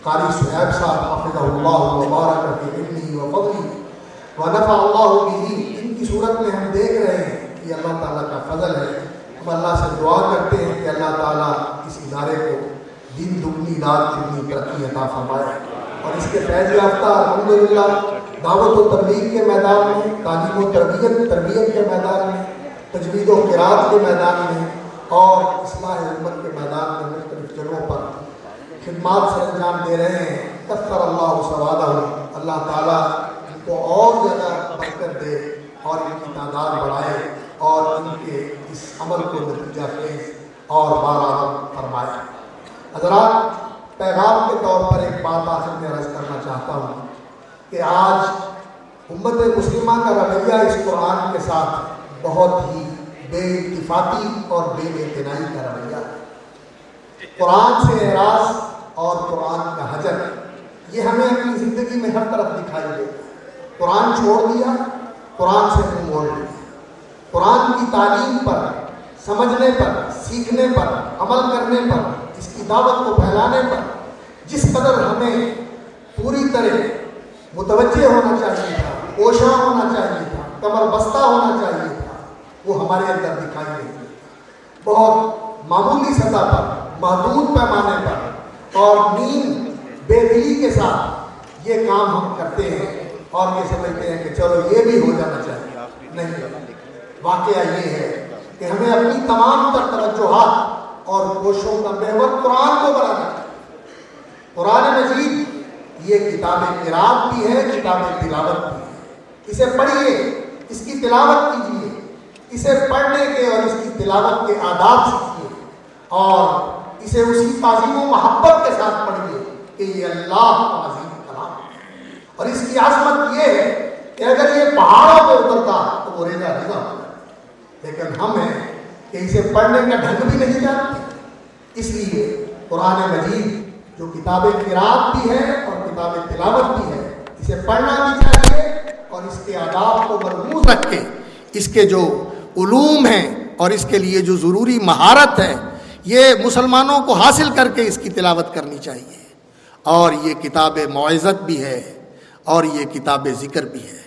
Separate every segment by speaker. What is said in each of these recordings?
Speaker 1: قاری صہیب صاحب حفظہ اللہ وبارک فی علمہ وفضلہ ونفع اللہ بہ، ان کی صورت میں ہم دیکھ رہے ہیں کہ اللہ تعالیٰ کا فضل ہے۔ ہم اللہ سے دعا کرتے ہیں کہ اللہ تعالیٰ اس ادارے کو دن دگنی رات دگنی ترقی عطا فرمائے، اور اس کے فیض یافتہ الحمدللہ دعوت و تبلیغ کے میدان میں، تعلیم و تربیت کے میدان میں، تجوید و قرات کے میدان میں، اور اصلاح امت کے میدان میں مختلف جگہوں پر خدمات سے انجام دے رہے ہیں۔ کثر اللہ ثوابہ، اللہ تعالیٰ ان کو اور زیادہ برکت دے اور ان کی تعداد بڑھائے اور ان کے اس عمل کو نتیجہ خیز اور بارآمد فرمائے۔ حضرات، پیغام کے طور پر ایک بات آخر میں عرض کرنا چاہتا ہوں کہ آج امت مسلمہ کا رویہ اس قرآن کے ساتھ بہت ہی بے اتفاقی اور بے اعتنائی کا رویہ ہے۔ قرآن سے اعراض اور قرآن کا حجر یہ ہمیں اپنی زندگی میں ہر طرف دکھائی دیتا ہے۔ قرآن چھوڑ دیا، قرآن سے منہ موڑ لیا۔ قرآن کی تعلیم پر، سمجھنے پر، سیکھنے پر، عمل کرنے پر، اس کی دعوت کو پھیلانے پر جس قدر ہمیں پوری طرح متوجہ ہونا چاہیے تھا، کوشاں ہونا چاہیے تھا، کمر بستہ ہونا چاہیے تھا، وہ ہمارے اندر دکھائی نہیں دیتا۔ بہت معمولی سطح پر، محدود پیمانے پر اور نیند بے دلی کے ساتھ یہ کام ہم کرتے ہیں اور یہ سمجھتے ہیں کہ چلو یہ بھی ہو جانا چاہیے۔ نہیں، واقعہ یہ ہے کہ ہمیں اپنی تمام تر توجہات اور کوششوں کا محور قرآن کو بنانا چاہیے۔ قرآن مجید یہ کتاب قرات بھی ہے، کتاب تلاوت بھی ہے۔ اسے پڑھیے، اس کی تلاوت کیجیے، اسے پڑھنے کے اور اس کی تلاوت کے آداب سیکھیے اور اسے اسی تعظیم و محبت کے ساتھ پڑھیے کہ یہ اللہ کا عظیم کلام ہے۔ اور اس کی عظمت یہ ہے کہ اگر یہ پہاڑوں پہ اترتا تو وہ ریزہ ریزہ ہوتا، لیکن ہم ہیں کہ اسے پڑھنے کا ڈھنگ بھی نہیں جانتے۔ اس لیے قرآن مجید جو کتاب قرات بھی ہے اور کتاب تلاوت بھی ہے، اسے پڑھنا بھی چاہیے اور اس کے آداب کو مرموز رکھ کے اس کے جو علوم ہیں اور اس کے لیے جو ضروری مہارت ہے یہ مسلمانوں کو حاصل کر کے اس کی تلاوت کرنی چاہیے۔ اور یہ کتاب موعظت بھی ہے اور یہ کتاب ذکر بھی ہے۔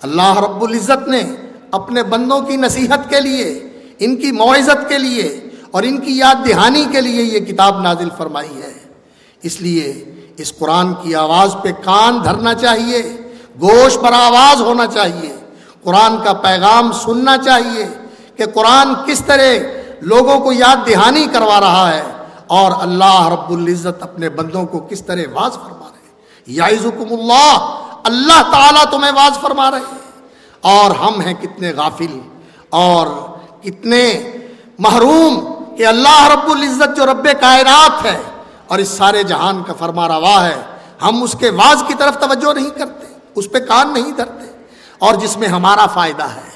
Speaker 1: اللہ رب العزت نے اپنے بندوں کی نصیحت کے لیے، ان کی موعظت کے لیے اور ان کی یاد دہانی کے لیے یہ کتاب نازل فرمائی ہے۔ اس لیے اس قرآن کی آواز پہ کان دھرنا چاہیے، گوش پر آواز ہونا چاہیے، قرآن کا پیغام سننا چاہیے کہ قرآن کس طرح لوگوں کو یاد دہانی کروا رہا ہے اور اللہ رب العزت اپنے بندوں کو کس طرح واعظ فرما رہے ہیں۔ یعظکم اللہ، اللہ تعالیٰ تمہیں واعظ فرما رہے ہیں، اور ہم ہیں کتنے غافل اور کتنے محروم کہ اللہ رب العزت جو رب کائنات ہے اور اس سارے جہان کا فرما روا ہے، ہم اس کے واعظ کی طرف توجہ نہیں کرتے، اس پہ کان نہیں دھرتے، اور جس میں ہمارا فائدہ ہے۔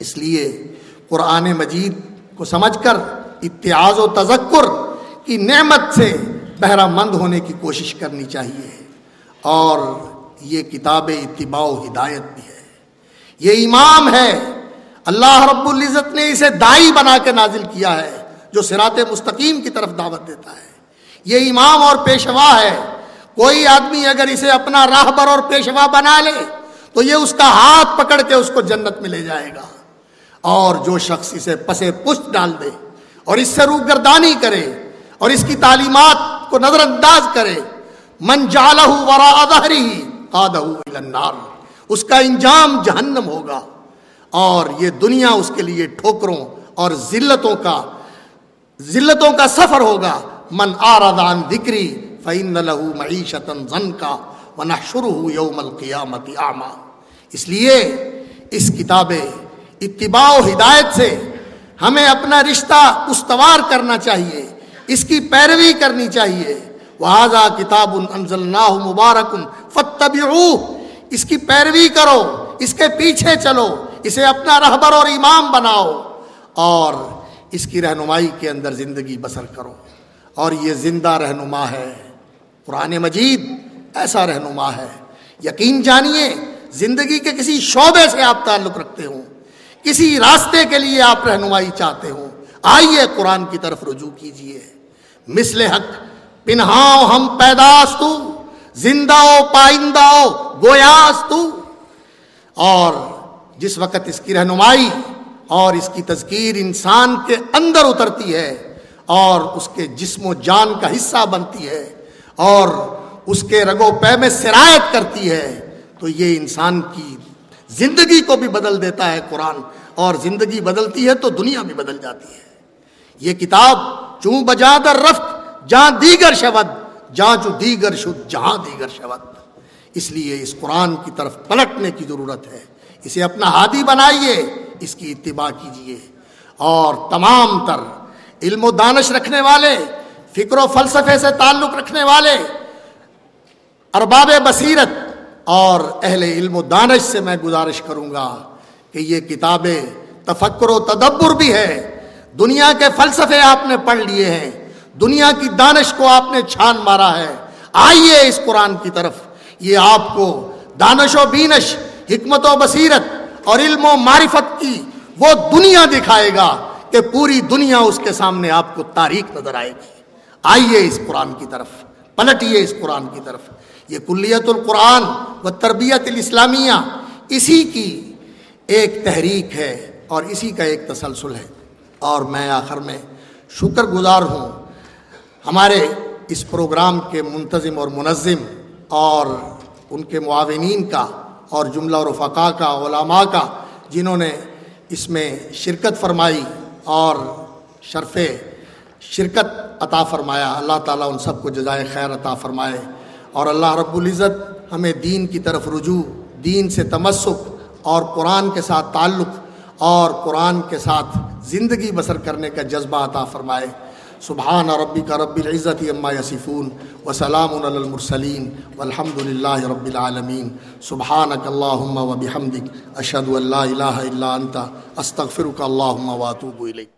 Speaker 1: اس لیے قرآن مجید کو سمجھ کر اتعاظ و تذکر کی نعمت سے بہرہ مند ہونے کی کوشش کرنی چاہیے۔ اور یہ کتاب اتباع و ہدایت بھی ہے، یہ امام ہے، اللہ رب العزت نے اسے داعی بنا کے نازل کیا ہے جو صراط مستقیم کی طرف دعوت دیتا ہے۔ یہ امام اور پیشوا ہے، کوئی آدمی اگر اسے اپنا راہبر اور پیشوا بنا لے تو یہ اس کا ہاتھ پکڑ کے اس کو جنت میں لے جائے گا، اور جو شخص اسے پسے پشت ڈال دے اور اس سے روگردانی کرے اور اس کی تعلیمات کو نظر انداز کرے، من جعلہ وراء ظہرہ قادہ الی النار، اس کا انجام جہنم ہوگا، اور یہ دنیا اس کے لیے ٹھوکروں اور ذلتوں کا سفر ہوگا۔ من اعرض عن ذکری فإن له معیشۃ ضنکا ونحشرہ یوم القیامۃ اعمی۔ اس لیے اس کتاب اتباع و ہدایت سے ہمیں اپنا رشتہ استوار کرنا چاہیے، اس کی پیروی کرنی چاہیے۔ وَهَذَا كِتَابٌ أَنزَلْنَاهُ مُبَارَكٌ فَاتَّبِعُوهُ، اس کی پیروی کرو، اس کے پیچھے چلو، اسے اپنا رہبر اور امام بناؤ اور اس کی رہنمائی کے اندر زندگی بسر کرو۔ اور یہ زندہ رہنما ہے، قرآن مجید ایسا رہنما ہے۔ یقین جانیے زندگی کے کسی شعبے سے آپ تعلق رکھتے ہوں، کسی راستے کے لیے آپ رہنمائی چاہتے ہوں، آئیے قرآن کی طرف رجوع کیجئے۔ مثل حق
Speaker 2: پنہاؤ ہم پیداست تو، زندہ و پائندہ و گویاست تو. اور جس وقت اس کی رہنمائی اور اس کی تذکیر انسان کے اندر اترتی ہے اور اس کے جسم و جان کا حصہ بنتی ہے اور اس کے رگ و پے میں سرایت کرتی ہے، تو یہ انسان کی زندگی کو بھی بدل دیتا ہے قرآن. اور زندگی بدلتی ہے تو دنیا بھی بدل جاتی ہے. یہ کتاب چوں بجا در رفت جہاں دیگر شود، جہاں چوں دیگر شد جہاں دیگر شود. اس لیے اس قرآن کی طرف پلٹنے کی ضرورت ہے. اسے اپنا ہادی بنائیے، اس کی اتباع کیجیے. اور تمام تر علم و دانش رکھنے والے، فکر و فلسفے سے تعلق رکھنے والے ارباب بصیرت اور اہل علم و دانش سے میں گزارش کروں گا کہ یہ کتابیں تفکر و تدبر بھی ہے. دنیا کے فلسفے آپ نے پڑھ لیے ہیں، دنیا کی دانش کو آپ نے چھان مارا ہے. آئیے اس قرآن کی طرف، یہ آپ کو دانش و بینش، حکمت و بصیرت اور علم و معرفت کی وہ دنیا دکھائے گا کہ پوری دنیا اس کے سامنے آپ کو تاریخ نظر آئے گی. آئیے اس قرآن کی طرف، پلٹیے اس قرآن کی طرف. یہ کلیت القرآن و تربیت الاسلامیہ اسی کی ایک تحریک ہے اور اسی کا ایک تسلسل ہے. اور میں آخر میں شکر گزار ہوں ہمارے اس پروگرام کے منتظم اور منظم اور ان کے معاونین کا اور جملہ رفقاء کا، علماء کا، جنہوں نے اس میں شرکت فرمائی اور شرف شرکت عطا فرمایا. اللہ تعالیٰ ان سب کو جزائے خیر عطا فرمائے. اور اللہ رب العزت ہمیں دین کی طرف رجوع، دین سے تمسک اور قرآن کے ساتھ تعلق اور قرآن کے ساتھ زندگی بسر کرنے کا جذبہ عطا فرمائے. سبحان ربک رب العزت عما یصفون وسلام علی المرسلین والحمد للہ رب العالمین. سبحانک اللہم وبحمدک اشہد ان لا الہ الا انت استغفرک اللہم واتوب الیک.